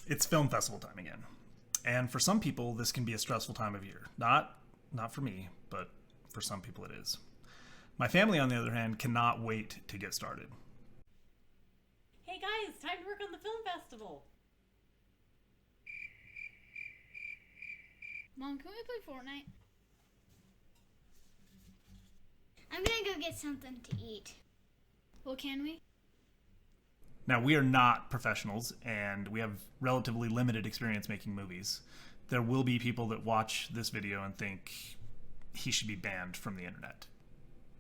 It's film festival time again. And for some people, this can be a stressful time of year. Not for me, but for some people it is. My family, on the other hand, cannot wait to get started. Hey guys, time to work on the film festival. Mom, can we play Fortnite? I'm gonna go get something to eat. Well, can we? Now, we are not professionals, and we have relatively limited experience making movies. There will be people that watch this video and think he should be banned from the internet.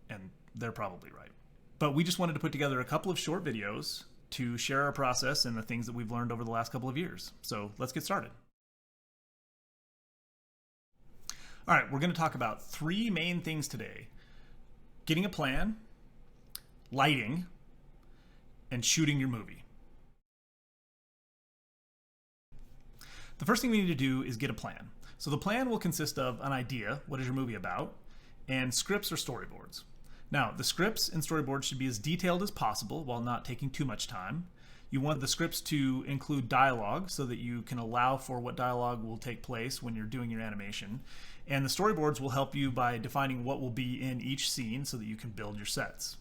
And they're probably right. But we just wanted to put together a couple of short videos to share our process and the things that we've learned over the last couple of years. So let's get started. All right, we're going to talk about three main things today: getting a plan, lighting, and shooting your movie. The first thing we need to do is get a plan. So the plan will consist of an idea, what is your movie about, and scripts or storyboards. Now, the scripts and storyboards should be as detailed as possible while not taking too much time. You want the scripts to include dialogue so that you can allow for what dialogue will take place when you're doing your animation. And the storyboards will help you by defining what will be in each scene so that you can build your sets.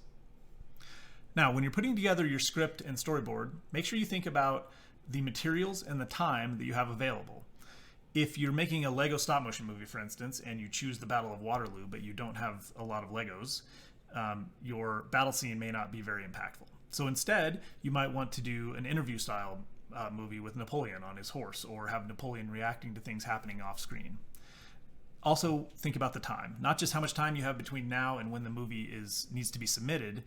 Now, when you're putting together your script and storyboard, make sure you think about the materials and the time that you have available. If you're making a Lego stop motion movie, for instance, and you choose the Battle of Waterloo, but you don't have a lot of Legos, your battle scene may not be very impactful. So instead, you might want to do an interview style movie with Napoleon on his horse, or have Napoleon reacting to things happening off screen. Also, think about the time, not just how much time you have between now and when the movie needs to be submitted,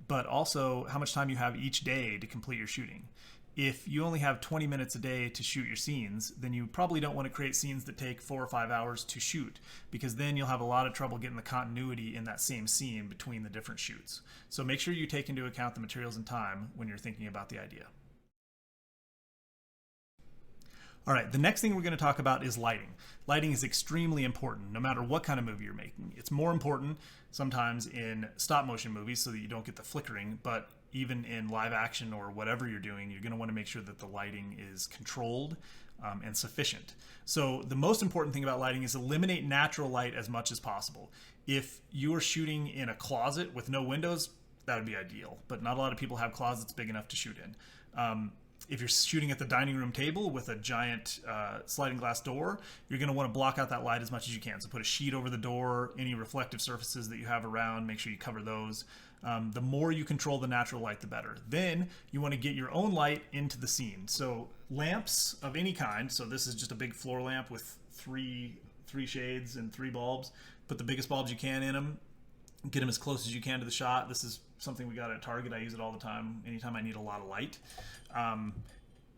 but also how much time you have each day to complete your shooting. If you only have 20 minutes a day to shoot your scenes, then you probably don't want to create scenes that take 4 or 5 hours to shoot, because then you'll have a lot of trouble getting the continuity in that same scene between the different shoots. So make sure you take into account the materials and time when you're thinking about the idea. All right, the next thing we're going to talk about is lighting. Lighting is extremely important no matter what kind of movie you're making. It's more important sometimes in stop motion movies so that you don't get the flickering, but even in live action or whatever you're doing, you're going to want to make sure that the lighting is controlled and sufficient. So the most important thing about lighting is eliminate natural light as much as possible. If you're shooting in a closet with no windows, that would be ideal, but not a lot of people have closets big enough to shoot in. If you're shooting at the dining room table with a giant sliding glass door, you're going to want to block out that light as much as you can. So put a sheet over the door, any reflective surfaces that you have around, make sure you cover those. The more you control the natural light, the better. Then you want to get your own light into the scene. So lamps of any kind, so this is just a big floor lamp with three shades and 3 bulbs. Put the biggest bulbs you can in them. Get them as close as you can to the shot. This is something we got at Target. I use it all the time, anytime I need a lot of light.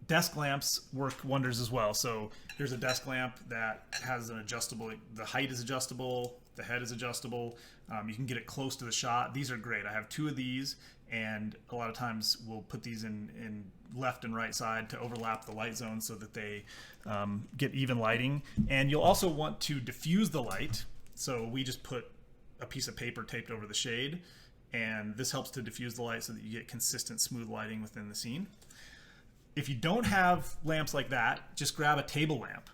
Desk lamps work wonders as well. So here's a desk lamp that has an adjustable, the height is adjustable, the head is adjustable. You can get it close to the shot. These are great. I have 2 of these, and a lot of times we'll put these in left and right side to overlap the light zone so that they get even lighting. And you'll also want to diffuse the light. So we just put a piece of paper taped over the shade, and this helps to diffuse the light so that you get consistent smooth lighting within the scene. If you don't have lamps like that, just grab a table lamp.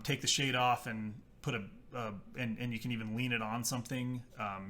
Take the shade off and put and you can even lean it on something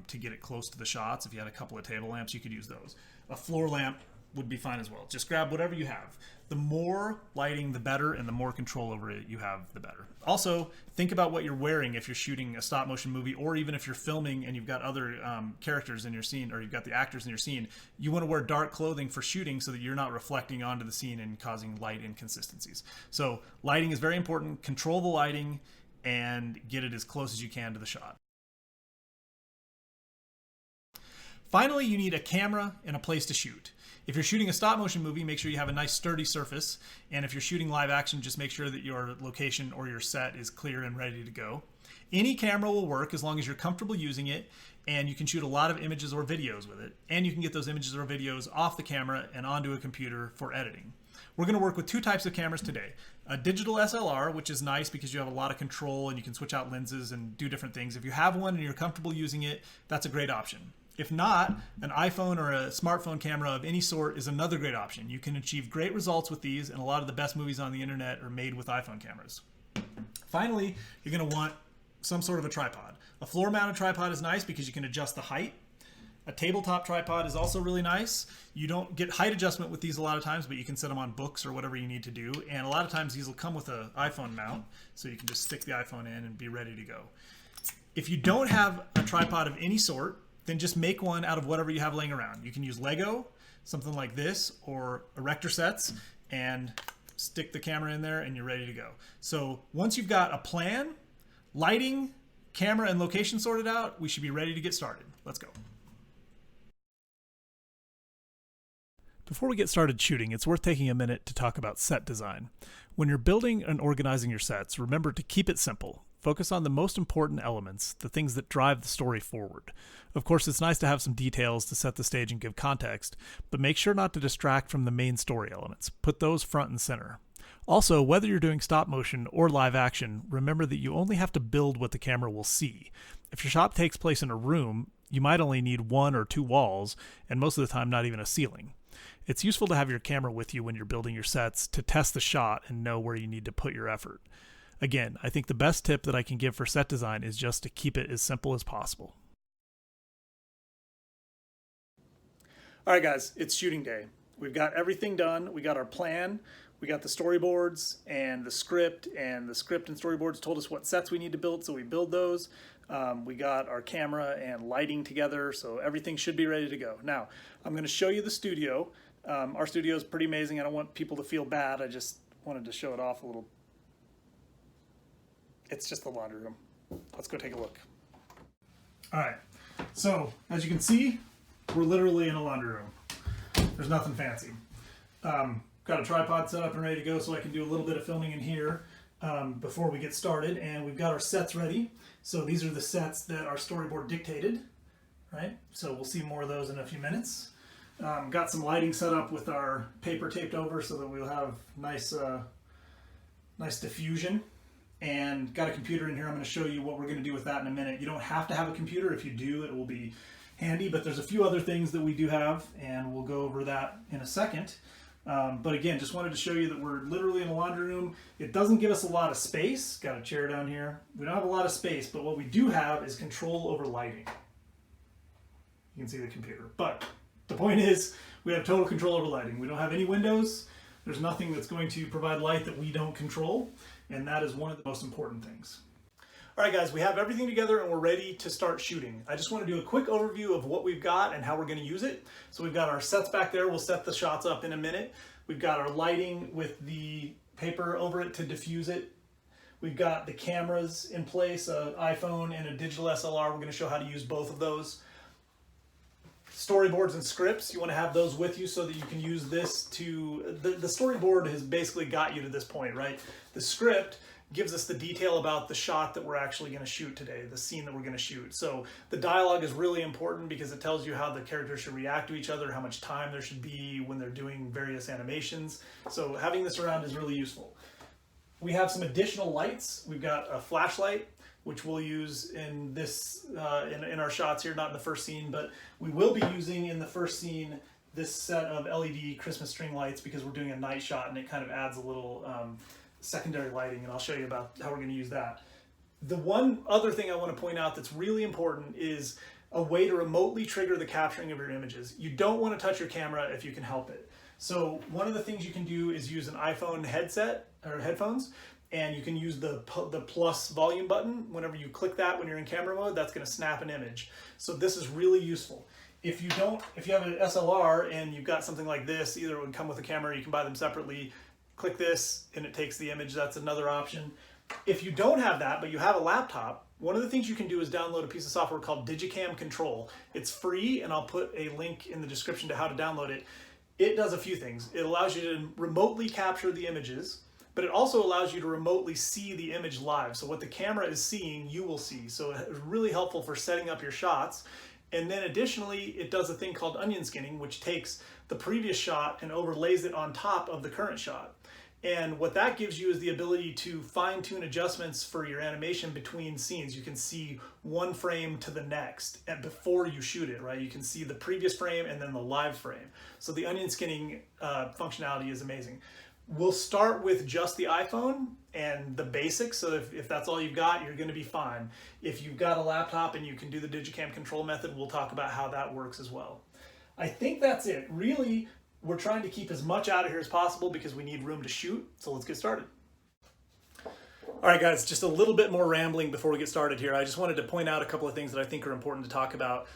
to get it close to the shots. If you had a couple of table lamps, you could use those. A floor lamp would be fine as well. Just grab whatever you have. The more lighting, the better, and the more control over it you have, the better. Also, think about what you're wearing if you're shooting a stop motion movie, or even if you're filming and you've got other characters in your scene, or you've got the actors in your scene. You want to wear dark clothing for shooting so that you're not reflecting onto the scene and causing light inconsistencies. So lighting is very important. Control the lighting and get it as close as you can to the shot. Finally, you need a camera and a place to shoot. If you're shooting a stop motion movie, make sure you have a nice sturdy surface. And if you're shooting live action, just make sure that your location or your set is clear and ready to go. Any camera will work as long as you're comfortable using it, and you can shoot a lot of images or videos with it. And you can get those images or videos off the camera and onto a computer for editing. We're going to work with 2 types of cameras today. A digital SLR, which is nice because you have a lot of control and you can switch out lenses and do different things. If you have one and you're comfortable using it, that's a great option. If not, an iPhone or a smartphone camera of any sort is another great option. You can achieve great results with these, and a lot of the best movies on the internet are made with iPhone cameras. Finally, you're going to want some sort of a tripod. A floor-mounted tripod is nice because you can adjust the height. A tabletop tripod is also really nice. You don't get height adjustment with these a lot of times, but you can set them on books or whatever you need to do. And a lot of times these will come with an iPhone mount, so you can just stick the iPhone in and be ready to go. If you don't have a tripod of any sort, then just make one out of whatever you have laying around. You can use Lego, something like this, or erector sets, and stick the camera in there and you're ready to go. So once you've got a plan, lighting, camera, and location sorted out, we should be ready to get started. Let's go. Before we get started shooting, it's worth taking a minute to talk about set design. When you're building and organizing your sets, remember to keep it simple. Focus on the most important elements, the things that drive the story forward. Of course, it's nice to have some details to set the stage and give context, but make sure not to distract from the main story elements. Put those front and center. Also, whether you're doing stop motion or live action, remember that you only have to build what the camera will see. If your shot takes place in a room, you might only need 1 or 2 walls, and most of the time not even a ceiling. It's useful to have your camera with you when you're building your sets to test the shot and know where you need to put your effort. Again, I think the best tip that I can give for set design is just to keep it as simple as possible. All right, guys, it's shooting day. We've got everything done. We got our plan. We got the storyboards and the script and storyboards told us what sets we need to build, so we build those. We got our camera and lighting together, so everything should be ready to go. Now, I'm going to show you the studio. Our studio is pretty amazing. I don't want people to feel bad. I just wanted to show it off a little. It's just the laundry room. Let's go take a look. All right, so as you can see, we're literally in a laundry room. There's nothing fancy. Got a tripod set up and ready to go so I can do a little bit of filming in here before we get started. And we've got our sets ready. So these are the sets that our storyboard dictated, right? So we'll see more of those in a few minutes. Got some lighting set up with our paper taped over so that we'll have nice diffusion. And got a computer in here. I'm going to show you what we're going to do with that in a minute. You don't have to have a computer. If you do, it will be handy, but there's a few other things that we do have, and we'll go over that in a second. But again, just wanted to show you that we're literally in a laundry room. It doesn't give us a lot of space. Got a chair down here. We don't have a lot of space, but what we do have is control over lighting. You can see the computer. But the point is, we have total control over lighting. We don't have any windows. There's nothing that's going to provide light that we don't control, and that is one of the most important things. All right, guys, we have everything together and we're ready to start shooting. I just want to do a quick overview of what we've got and how we're going to use it. So we've got our sets back there. We'll set the shots up in a minute. We've got our lighting with the paper over it to diffuse it. We've got the cameras in place, an iPhone and a digital SLR. We're going to show how to use both of those. Storyboards and scripts, you want to have those with you so that you can use this to... The storyboard has basically got you to this point, right? The script gives us the detail about the shot that we're actually going to shoot today, the scene that we're going to shoot. So the dialogue is really important because it tells you how the characters should react to each other, how much time there should be when they're doing various animations. So having this around is really useful. We have some additional lights. We've got a flashlight, which we'll use in this in our shots here, not in the first scene, but we will be using in the first scene this set of LED Christmas string lights because we're doing a night shot and it kind of adds a little secondary lighting, and I'll show you about how we're going to use that. The one other thing I want to point out that's really important is a way to remotely trigger the capturing of your images. You don't want to touch your camera if you can help it. So one of the things you can do is use an iPhone headset or headphones, and you can use the plus volume button. Whenever you click that when you're in camera mode, that's going to snap an image. So this is really useful. If you have an SLR and you've got something like this, either it would come with a camera or you can buy them separately. Click this and it takes the image. That's another option. If you don't have that, but you have a laptop, one of the things you can do is download a piece of software called Digicam Control. It's free, and I'll put a link in the description to how to download it. It does a few things. It allows you to remotely capture the images, but it also allows you to remotely see the image live. So what the camera is seeing, you will see. So it's really helpful for setting up your shots. And then additionally, it does a thing called onion skinning, which takes the previous shot and overlays it on top of the current shot. And what that gives you is the ability to fine-tune adjustments for your animation between scenes. You can see one frame to the next and before you shoot it, right? You can see the previous frame and then the live frame. So the onion skinning functionality is amazing. We'll start with just the iPhone and the basics. So if that's all you've got, you're going to be fine. If you've got a laptop and you can do the Digicam Control method, we'll talk about how that works as well. I think that's it. Really, we're trying to keep as much out of here as possible because we need room to shoot. So let's get started. All right, guys, just a little bit more rambling before we get started here. I just wanted to point out a couple of things that I think are important to talk about.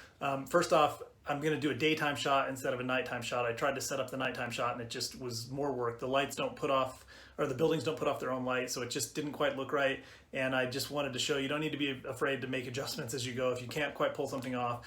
First off, I'm going to do a daytime shot instead of a nighttime shot. I tried to set up the nighttime shot and it just was more work. The lights don't put off, or the buildings don't put off their own light, so it just didn't quite look right. And I just wanted to show you don't need to be afraid to make adjustments as you go if you can't quite pull something off.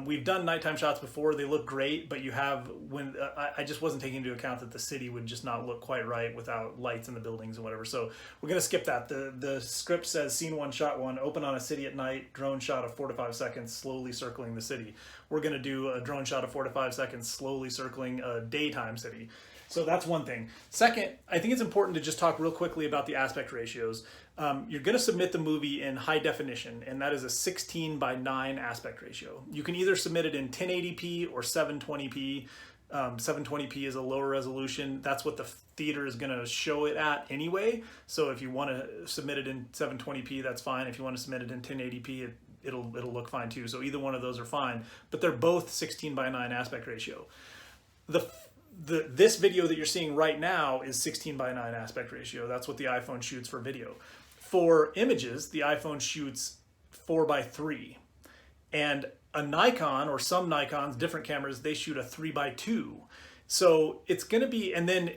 We've done nighttime shots before. They look great, but you have, when I just wasn't taking into account that the city would just not look quite right without lights in the buildings and whatever. So we're going to skip that. The script says scene 1, shot 1, open on a city at night, drone shot of 4 to 5 seconds, slowly circling the city. We're going to do a drone shot of 4 to 5 seconds, slowly circling a daytime city. So that's one thing. Second, I think it's important to just talk real quickly about the aspect ratios. You're going to submit the movie in high definition, and that is a 16:9 aspect ratio. You can either submit it in 1080p or 720p. 720p is a lower resolution. That's what the theater is going to show it at anyway. So if you want to submit it in 720p, that's fine. If you want to submit it in 1080p, it'll look fine too. So either one of those are fine, but they're both 16:9 aspect ratio. This video that you're seeing right now is 16:9 aspect ratio. That's what the iPhone shoots for video. For images, the iPhone shoots 4:3. And a Nikon, or some Nikons, different cameras, they shoot a 3:2. So it's going to be, and then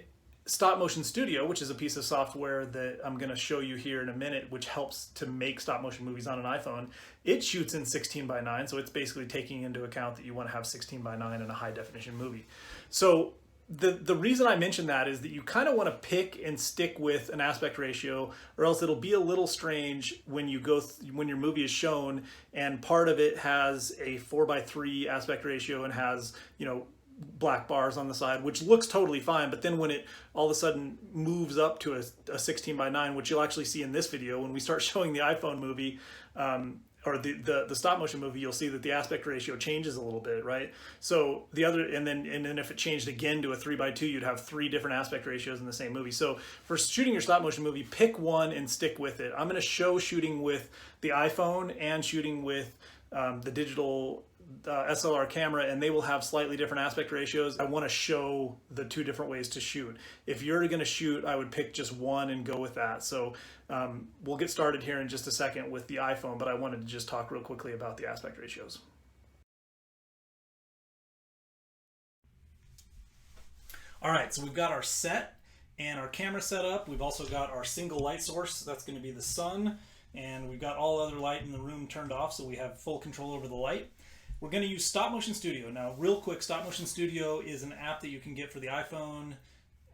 Stop Motion Studio, which is a piece of software that I'm going to show you here in a minute, which helps to make stop motion movies on an iPhone, it shoots in 16:9. So it's basically taking into account that you want to have 16:9 in a high definition movie. So the reason I mention that is that you kind of want to pick and stick with an aspect ratio, or else it'll be a little strange when you go when your movie is shown and part of it has a 4:3 aspect ratio and has, you know, black bars on the side, which looks totally fine, but then when it all of a sudden moves up to a 16:9, which you'll actually see in this video when we start showing the iPhone movie, or the stop motion movie, you'll see that the aspect ratio changes a little bit, right? So the other, and then if it changed again to a 3:2, you'd have 3 different aspect ratios in the same movie. So for shooting your stop motion movie, pick one and stick with it. I'm going to show shooting with the iPhone and shooting with the digital SLR camera, and they will have slightly different aspect ratios. I want to show the 2 different ways to shoot. If you're going to shoot, I would pick just one and go with that. So we'll get started here in just a second with the iPhone, but I wanted to just talk real quickly about the aspect ratios. All right, so we've got our set and our camera set up. We've also got our single light source. That's going to be the sun, and we've got all other light in the room turned off, so we have full control over the light. We're going to use Stop Motion Studio. Now, real quick, Stop Motion Studio is an app that you can get for the iPhone,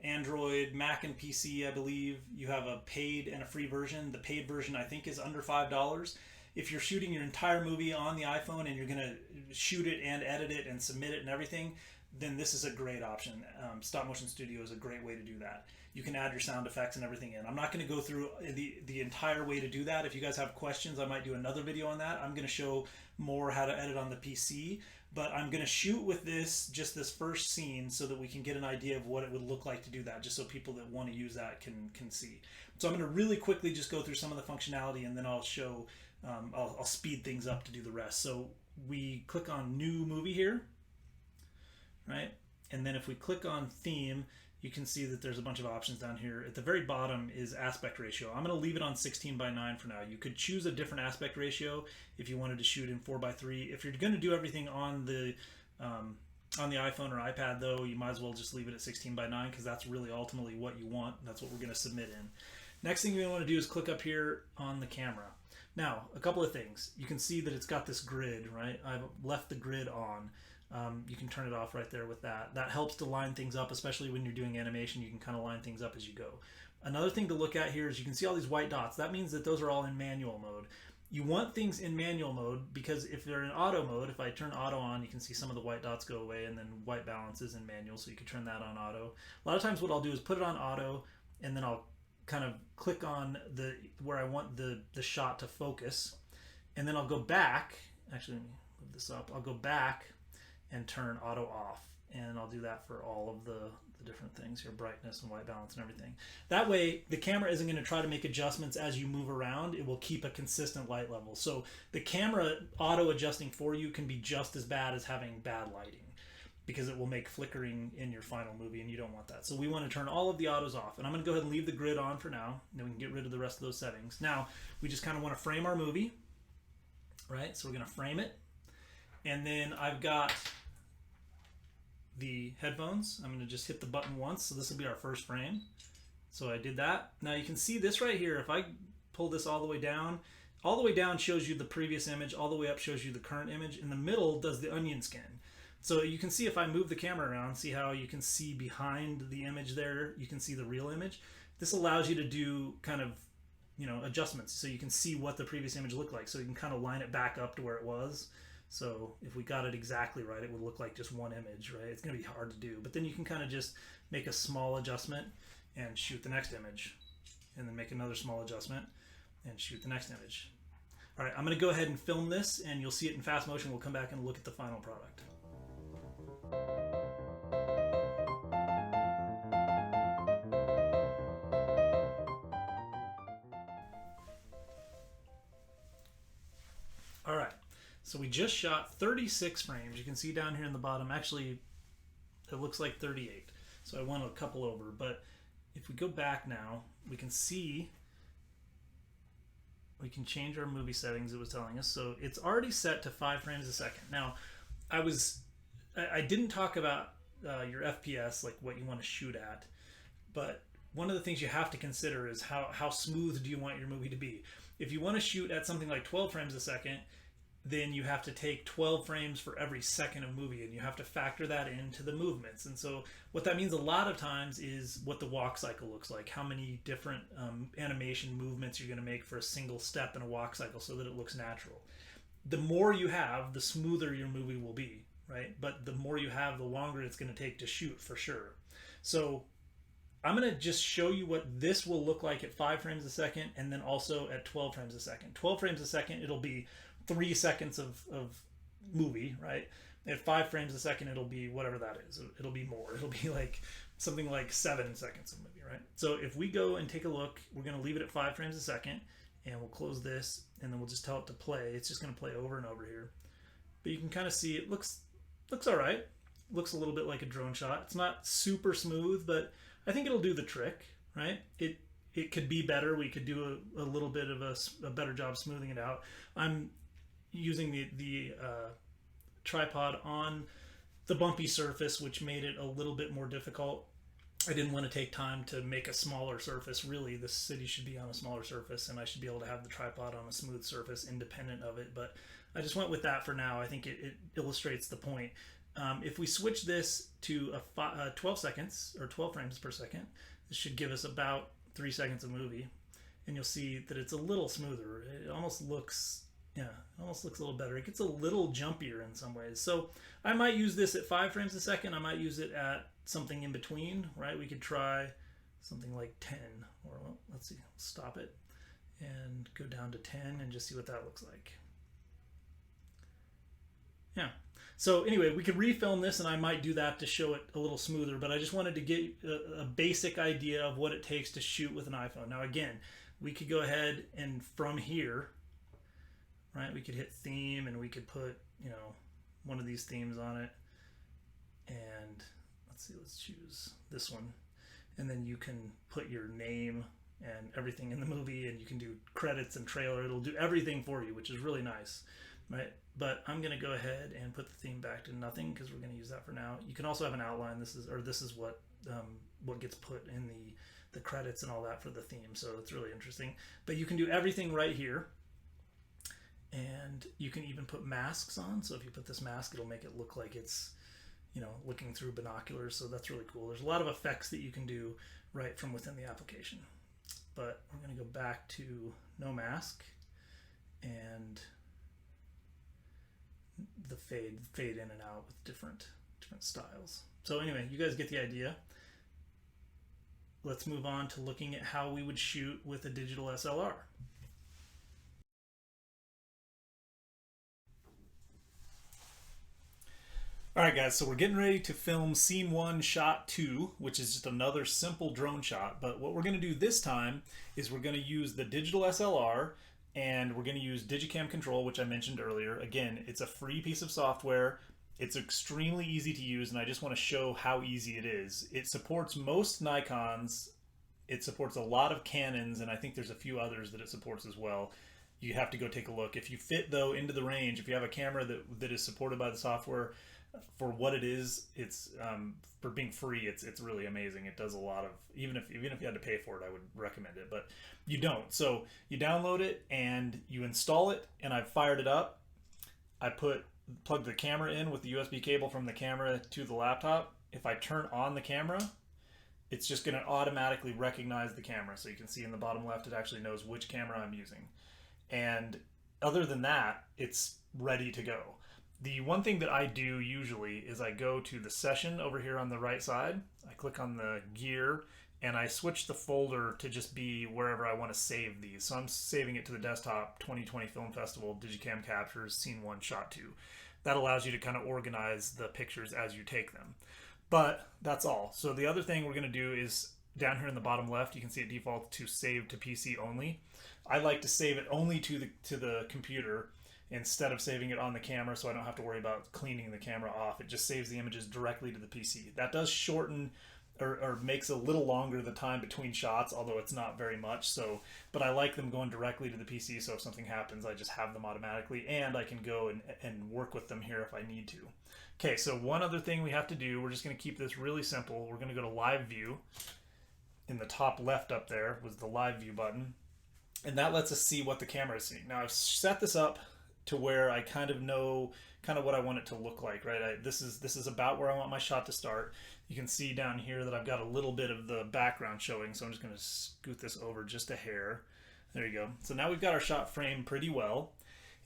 Android, Mac, and PC, I believe. You have a paid and a free version. The paid version, I think, is under $5. If you're shooting your entire movie on the iPhone and you're going to shoot it and edit it and submit it and everything, then this is a great option. Stop Motion Studio is a great way to do that. You can add your sound effects and everything in. I'm not going to go through the entire way to do that. If you guys have questions, I might do another video on that. I'm going to show more how to edit on the PC, but I'm going to shoot with just this first scene so that we can get an idea of what it would look like to do that, just so people that want to use that can see. So I'm going to really quickly just go through some of the functionality, and then I'll show, I'll speed things up to do the rest. So we click on New Movie here, right? And then if we click on Theme, you can see that there's a bunch of options down here. At the very bottom is aspect ratio. I'm going to leave it on 16:9 for now. You could choose a different aspect ratio if you wanted to shoot in 4:3. If you're going to do everything on the iPhone or iPad, though, you might as well just leave it at 16:9 because that's really ultimately what you want. That's what we're going to submit in. Next thing you want to do is click up here on the camera. Now, a couple of things. You can see that it's got this grid, right? I've left the grid on. You can turn it off right there with that. That helps to line things up, especially when you're doing animation. You can kind of line things up as you go. Another thing to look at here is you can see all these white dots. That means that those are all in manual mode. You want things in manual mode because if they're in auto mode, if I turn auto on, you can see some of the white dots go away, and then white balance is in manual, so you can turn that on auto. A lot of times what I'll do is put it on auto, and then I'll kind of click on where I want the shot to focus, and then I'll go back. Actually, let me move this up. I'll go back and turn auto off, and I'll do that for all of the different things here, brightness and white balance and everything. That way the camera isn't going to try to make adjustments as you move around. It will keep a consistent light level. So the camera auto adjusting for you can be just as bad as having bad lighting, because it will make flickering in your final movie, and you don't want that. So we want to turn all of the autos off, and I'm going to go ahead and leave the grid on for now, and then we can get rid of the rest of those settings. Now we just kind of want to frame our movie, right? So we're going to frame it, and then I've got the headphones. I'm going to just hit the button once, so this will be our first frame. So I did that. Now you can see this right here. If I pull this all the way down shows you the previous image, all the way up shows you the current image, in the middle does the onion skin. So you can see if I move the camera around, see how you can see behind the image there, you can see the real image. This allows you to do kind of, adjustments, so you can see what the previous image looked like, so you can kind of line it back up to where it was. So if we got it exactly right, it would look like just one image, right? It's going to be hard to do, but then you can kind of just make a small adjustment and shoot the next image, and then make another small adjustment and shoot the next image. All right, I'm going to go ahead and film this, and you'll see it in fast motion. We'll come back and look at the final product. All right, so we just shot 36 frames. You can see down here in the bottom, actually, it looks like 38. So I went a couple over, but if we go back now, we can see we can change our movie settings, it was telling us. So it's already set to 5 frames a second. Now, I didn't talk about your FPS, like what you want to shoot at, but one of the things you have to consider is how smooth do you want your movie to be. If you want to shoot at something like 12 frames a second, then you have to take 12 frames for every second of movie, and you have to factor that into the movements. And so what that means a lot of times is what the walk cycle looks like, how many different animation movements you're going to make for a single step in a walk cycle so that it looks natural. The more you have, the smoother your movie will be, right? But the more you have, the longer it's going to take to shoot, for sure. So I'm going to just show you what this will look like at 5 frames a second, and then also at 12 frames a second. 12 frames a second, it'll be 3 seconds of movie, right? At 5 frames a second, it'll be whatever that is. It'll be more. It'll be like something like 7 seconds of movie, right? So if we go and take a look, we're going to leave it at 5 frames a second, and we'll close this, and then we'll just tell it to play. It's just going to play over and over here. But you can kind of see it looks all right. Looks a little bit like a drone shot. It's not super smooth, but I think it'll do the trick, right? It could be better. We could do a little bit of a better job smoothing it out. I'm using the tripod on the bumpy surface, which made it a little bit more difficult. I didn't want to take time to make a smaller surface. Really, the city should be on a smaller surface, and I should be able to have the tripod on a smooth surface independent of it. But I just went with that for now. I think it illustrates the point. If we switch this to 12 seconds, or 12 frames per second, this should give us about 3 seconds of movie. And you'll see that it's a little smoother. It almost looks a little better. It gets a little jumpier in some ways. So I might use this at 5 frames a second. I might use it at something in between, right? We could try something like 10, or well, let's see, stop it and go down to 10 and just see what that looks like. Yeah. So anyway, we could refilm this, and I might do that to show it a little smoother, but I just wanted to get a basic idea of what it takes to shoot with an iPhone. Now again, we could go ahead and from here, right, we could hit theme, and we could put, one of these themes on it. And let's choose this one. And then you can put your name and everything in the movie, and you can do credits and trailer. It'll do everything for you, which is really nice, right? But I'm going to go ahead and put the theme back to nothing, because we're going to use that for now. You can also have an outline. This is what gets put in the credits and all that for the theme. So it's really interesting. But you can do everything right here. And you can even put masks on. So if you put this mask, it'll make it look like it's, looking through binoculars. So that's really cool. There's a lot of effects that you can do right from within the application. But we're going to go back to no mask and the fade in and out with different styles. So anyway, you guys get the idea. let's move on to looking at how we would shoot with a digital SLR. Alright guys, so we're getting ready to film scene 1, shot 2, which is just another simple drone shot. But what we're going to do this time is we're going to use the digital SLR, and we're going to use Digicam Control, which I mentioned earlier. Again, it's a free piece of software. It's extremely easy to use, and I just want to show how easy it is. It supports most Nikons. It supports a lot of Canons, and I think there's a few others that it supports as well. You have to go take a look. If you fit, though, into the range, if you have a camera that is supported by the software, for what it is, it's for being free, it's really amazing. It does a lot of, even if you had to pay for it, I would recommend it, but you don't. So you download it and you install it, and I've fired it up. I plug the camera in with the USB cable from the camera to the laptop. If I turn on the camera, it's just going to automatically recognize the camera. So you can see in the bottom left, it actually knows which camera I'm using. And other than that, it's ready to go. The one thing that I do usually is I go to the session over here on the right side. I click on the gear and I switch the folder to just be wherever I want to save these. So I'm saving it to the desktop, 2020 Film Festival, Digicam Captures, Scene 1, Shot 2. That allows you to kind of organize the pictures as you take them. But that's all. So the other thing we're going to do is down here in the bottom left, you can see it defaults to save to PC only. I like to save it only to the computer instead of saving it on the camera, so I don't have to worry about cleaning the camera off. It just saves the images directly to the PC. That does shorten or makes a little longer the time between shots, although it's not very much. So, but I like them going directly to the PC, so if something happens, I just have them automatically, and I can go and work with them here if I need to. Okay, so one other thing we have to do, we're just going to keep this really simple. We're going to go to Live View. In the top left up there was the Live View button, and that lets us see what the camera is seeing. Now I've set this up to where I kind of know what I want it to look like, right? This is about where I want my shot to start. You can see down here that I've got a little bit of the background showing, so I'm just going to scoot this over just a hair. There you go. So now we've got our shot framed pretty well.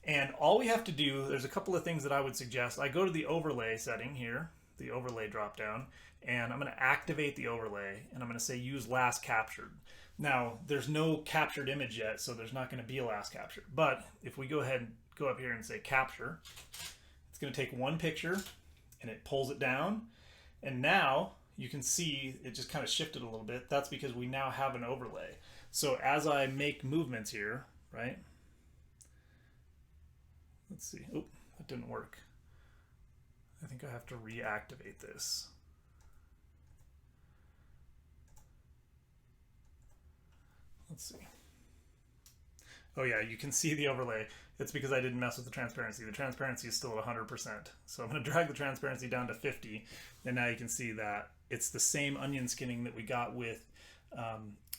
And all we have to do, there's a couple of things that I would suggest. I go to the overlay setting here, the overlay drop down, and I'm going to activate the overlay, and I'm going to say use last captured. Now, there's no captured image yet, so there's not going to be a last captured. But if we go ahead and go up here and say capture, it's going to take one picture and it pulls it down, and now you can see it just kind of shifted a little bit. That's because we now have an overlay. So as I make movements here, right? Let's see. Oh, that didn't work. I think I have to reactivate this. Let's see. Oh yeah, you can see the overlay. It's because I didn't mess with the transparency. The transparency is still at 100%. So I'm going to drag the transparency down to 50. And now you can see that it's the same onion skinning that we got with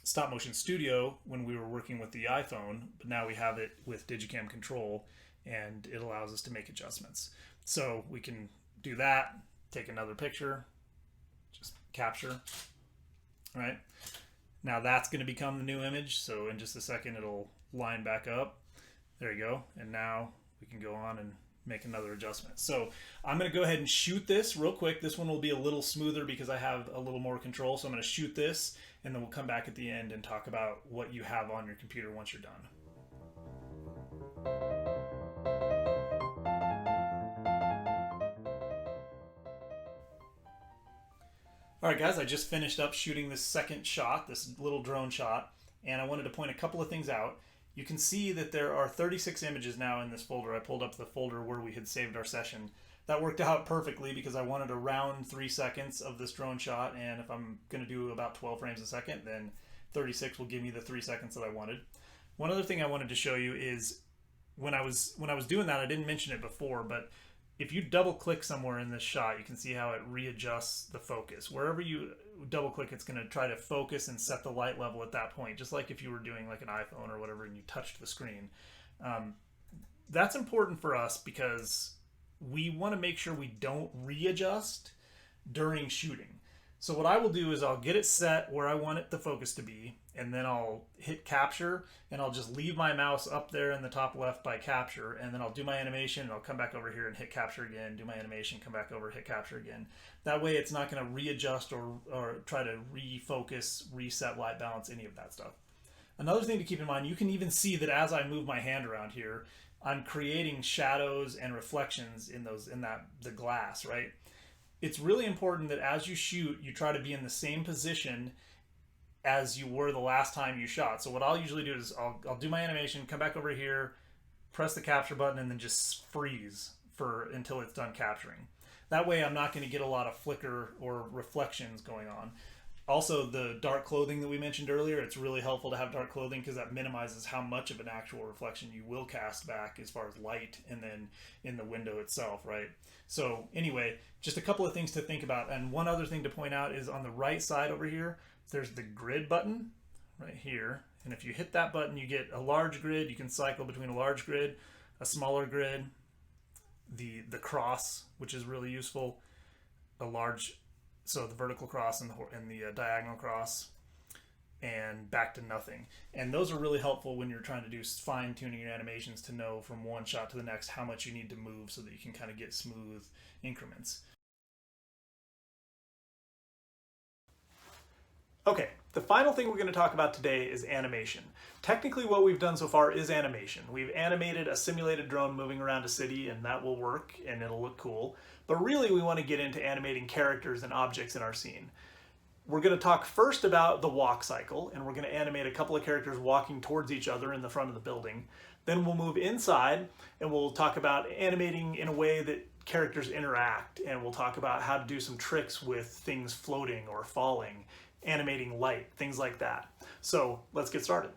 Stop Motion Studio when we were working with the iPhone. But now we have it with Digicam Control, and it allows us to make adjustments. So we can do that, take another picture, just capture, right? Now that's going to become the new image. So in just a second, it'll line back up. There you go. And now we can go on and make another adjustment. So I'm going to go ahead and shoot this real quick. This one will be a little smoother because I have a little more control. So I'm going to shoot this, and then we'll come back at the end and talk about what you have on your computer once you're done. All right, guys, I just finished up shooting this second shot, this little drone shot, and I wanted to point a couple of things out. You can see that there are 36 images now in this folder. I pulled up the folder where we had saved our session. That worked out perfectly because I wanted around 3 seconds of this drone shot, and if I'm going to do about 12 frames a second, then 36 will give me the 3 seconds that I wanted. One other thing I wanted to show you is when I was doing that, I didn't mention it before, but if you double click somewhere in this shot, you can see how it readjusts the focus. Wherever you double click, it's going to try to focus and set the light level at that point, just like if you were doing like an iPhone or whatever and you touched the screen. That's important for us because we want to make sure we don't readjust during shooting. So what I will do is I'll get it set where I want it the focus to be, and then I'll hit capture, and I'll just leave my mouse up there in the top left by capture, and then I'll do my animation, and I'll come back over here and hit capture again, do my animation, come back over, hit capture again. That way it's not going to readjust or try to refocus, reset light balance, any of that stuff. Another thing to keep in mind, you can even see that as I move my hand around here, I'm creating shadows and reflections in the glass, right? It's really important that as you shoot, you try to be in the same position as you were the last time you shot. So what I'll usually do is I'll do my animation, come back over here, press the capture button, and then just freeze until it's done capturing. That way I'm not going to get a lot of flicker or reflections going on. Also, the dark clothing that we mentioned earlier, it's really helpful to have dark clothing because that minimizes how much of an actual reflection you will cast back as far as light and then in the window itself, right? So anyway, just a couple of things to think about. And one other thing to point out is on the right side over here, there's the grid button right here. And if you hit that button, you get a large grid. You can cycle between a large grid, a smaller grid, the cross, which is really useful, so the vertical cross and the diagonal cross, and back to nothing. And those are really helpful when you're trying to do fine-tuning your animations to know from one shot to the next how much you need to move so that you can kind of get smooth increments. Okay, the final thing we're going to talk about today is animation. Technically what we've done so far is animation. We've animated a simulated drone moving around a city, and that will work and it'll look cool. But really we want to get into animating characters and objects in our scene. We're going to talk first about the walk cycle, and we're going to animate a couple of characters walking towards each other in the front of the building. Then we'll move inside and we'll talk about animating in a way that characters interact, and we'll talk about how to do some tricks with things floating or falling, animating light, things like that. So let's get started.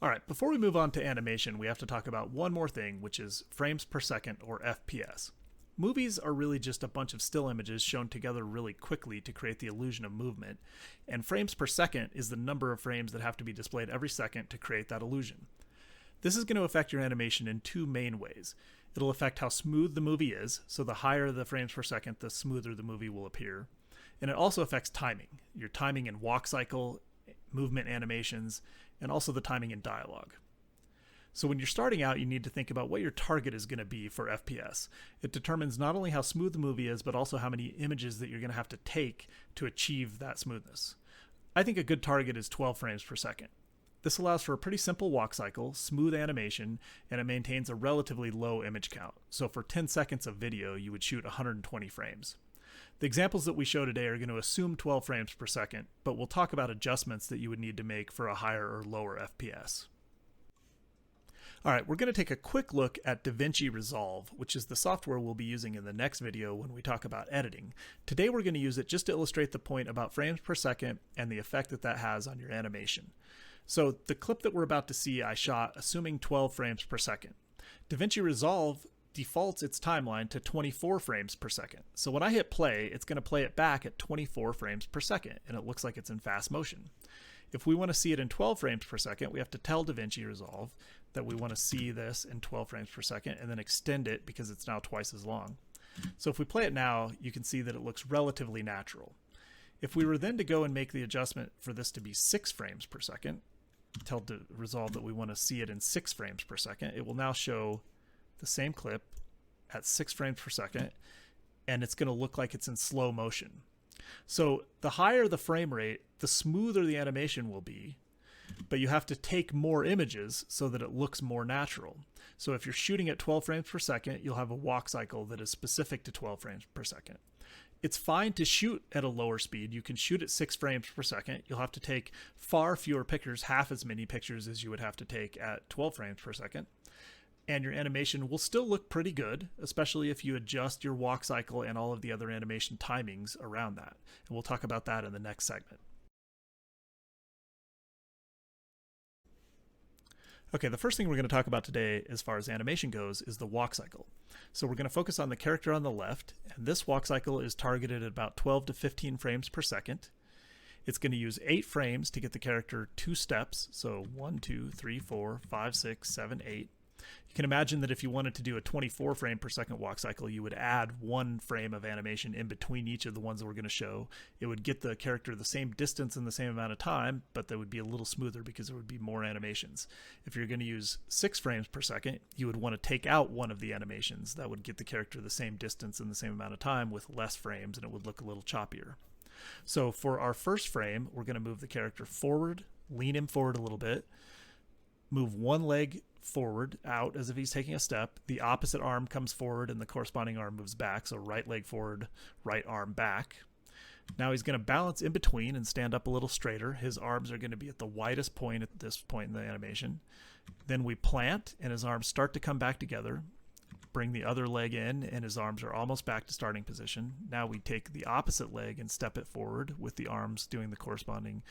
All right, before we move on to animation, we have to talk about one more thing, which is frames per second, or FPS. Movies are really just a bunch of still images shown together really quickly to create the illusion of movement, and frames per second is the number of frames that have to be displayed every second to create that illusion. This is going to affect your animation in two main ways. It'll affect how smooth the movie is, so the higher the frames per second, the smoother the movie will appear. And it also affects timing, your timing in walk cycle, movement animations, and also the timing in dialogue. So when you're starting out, you need to think about what your target is going to be for FPS. It determines not only how smooth the movie is, but also how many images that you're going to have to take to achieve that smoothness. I think a good target is 12 frames per second. This allows for a pretty simple walk cycle, smooth animation, and it maintains a relatively low image count. So for 10 seconds of video, you would shoot 120 frames. The examples that we show today are going to assume 12 frames per second, but we'll talk about adjustments that you would need to make for a higher or lower FPS. All right, we're going to take a quick look at Davinci Resolve, which is the software we'll be using in the next video when we talk about editing. Today we're going to use it just to illustrate the point about frames per second and the effect that that has on your animation. So the clip that we're about to see I shot assuming 12 frames per second. Davinci Resolve defaults its timeline to 24 frames per second. So when I hit play, it's going to play it back at 24 frames per second, and it looks like it's in fast motion. If we want to see it in 12 frames per second, we have to tell Davinci Resolve that we want to see this in 12 frames per second and then extend it because it's now twice as long. So if we play it now, you can see that it looks relatively natural. If we were then to go and make the adjustment for this to be 6 frames per second, tell Resolve that we want to see it in 6 frames per second, it will now show the same clip at 6 frames per second, and it's going to look like it's in slow motion. So the higher the frame rate, the smoother the animation will be, but you have to take more images so that it looks more natural. So if you're shooting at 12 frames per second, you'll have a walk cycle that is specific to 12 frames per second. It's fine to shoot at a lower speed. You can shoot at 6 frames per second. You'll have to take far fewer pictures, half as many pictures as you would have to take at 12 frames per second. And your animation will still look pretty good, especially if you adjust your walk cycle and all of the other animation timings around that. And we'll talk about that in the next segment. Okay, the first thing we're going to talk about today as far as animation goes is the walk cycle. So we're going to focus on the character on the left, and this walk cycle is targeted at about 12 to 15 frames per second. It's going to use 8 frames to get the character 2 steps, so 1, 2, 3, 4, 5, 6, 7, 8. You can imagine that if you wanted to do a 24 frame per second walk cycle, you would add 1 frame of animation in between each of the ones that we're going to show. It would get the character the same distance in the same amount of time, but that would be a little smoother because there would be more animations. If you're going to use 6 frames per second, you would want to take out one of the animations. That would get the character the same distance in the same amount of time with less frames, and it would look a little choppier. So for our first frame, we're going to move the character forward, lean him forward a little bit, move one leg forward out as if he's taking a step. The opposite arm comes forward and the corresponding arm moves back. So right leg forward, right arm back. Now he's going to balance in between and stand up a little straighter. His arms are going to be at the widest point at this point in the animation. Then we plant and his arms start to come back together. Bring the other leg in and his arms are almost back to starting position. Now we take the opposite leg and step it forward with the arms doing the corresponding.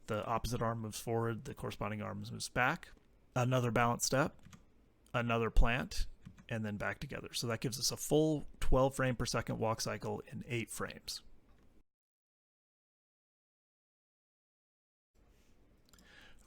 The opposite arm moves forward, the corresponding arm moves back. Another balance step, another plant, and then back together. So that gives us a full 12 frame per second walk cycle in 8 frames.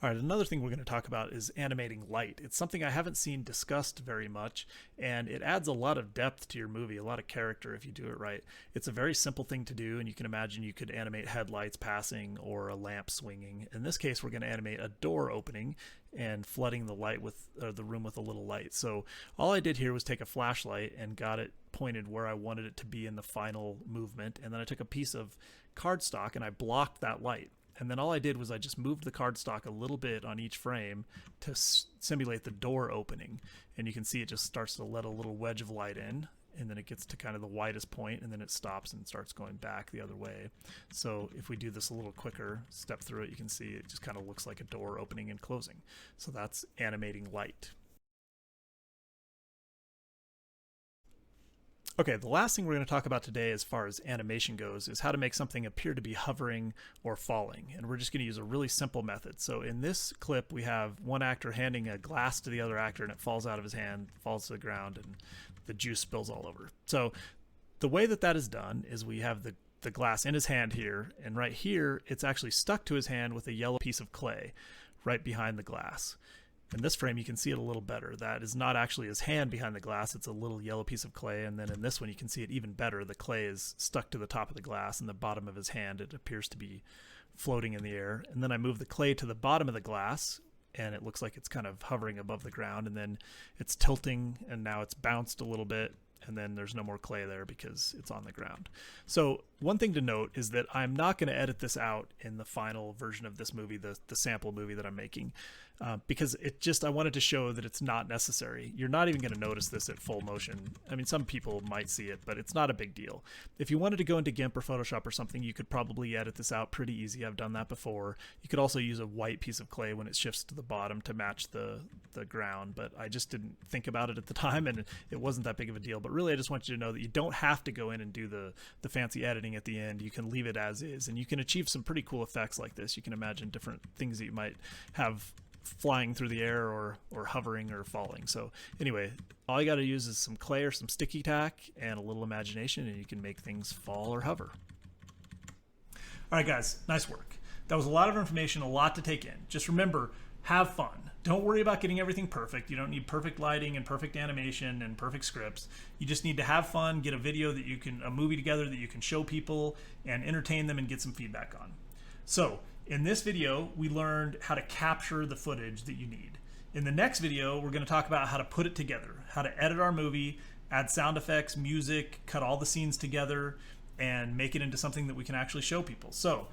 All right, another thing we're going to talk about is animating light. It's something I haven't seen discussed very much, and it adds a lot of depth to your movie, a lot of character if you do it right. It's a very simple thing to do, and you can imagine you could animate headlights passing or a lamp swinging. In this case, we're going to animate a door opening and flooding the light with the room with a little light. So all I did here was take a flashlight and got it pointed where I wanted it to be in the final movement, and then I took a piece of cardstock and I blocked that light. And then all I did was I just moved the cardstock a little bit on each frame to simulate the door opening. And you can see it just starts to let a little wedge of light in, and then it gets to kind of the widest point, and then it stops and starts going back the other way. So if we do this a little quicker, step through it, you can see it just kind of looks like a door opening and closing. So that's animating light. Okay, the last thing we're going to talk about today as far as animation goes is how to make something appear to be hovering or falling. And we're just going to use a really simple method. So in this clip, we have one actor handing a glass to the other actor and it falls out of his hand, falls to the ground, and the juice spills all over. So the way that that is done is we have the glass in his hand here, and right here, it's actually stuck to his hand with a yellow piece of clay right behind the glass. In this frame, you can see it a little better. That is not actually his hand behind the glass. It's a little yellow piece of clay. And then in this one, you can see it even better. The clay is stuck to the top of the glass, and the bottom of his hand, it appears to be floating in the air. And then I move the clay to the bottom of the glass, and it looks like it's kind of hovering above the ground. And then it's tilting, and now it's bounced a little bit. And then there's no more clay there because it's on the ground. So one thing to note is that I'm not going to edit this out in the final version of this movie, the sample movie that I'm making, because I wanted to show that it's not necessary. You're not even going to notice this at full motion. I mean, some people might see it, but it's not a big deal. If you wanted to go into GIMP or Photoshop or something, you could probably edit this out pretty easy. I've done that before. You could also use a white piece of clay when it shifts to the bottom to match the ground, but I just didn't think about it at the time, and it wasn't that big of a deal. But really, I just want you to know that you don't have to go in and do the fancy editing at the end. You can leave it as is, and you can achieve some pretty cool effects like this. You can imagine different things that you might have flying through the air or hovering or falling. So anyway, all you got to use is some clay or some sticky tack and a little imagination, and you can make things fall or hover. All right, guys, nice work. That was a lot of information, a lot to take in. Just remember, have fun. Don't worry about getting everything perfect. You don't need perfect lighting and perfect animation and perfect scripts. You just need to have fun, get a video a movie together that you can show people and entertain them and get some feedback on. So in this video, we learned how to capture the footage that you need. In the next video, we're going to talk about how to put it together, how to edit our movie, add sound effects, music, cut all the scenes together, and make it into something that we can actually show people. So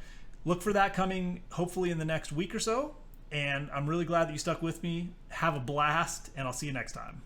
look for that coming hopefully in the next week or so. And I'm really glad that you stuck with me. Have a blast, and I'll see you next time.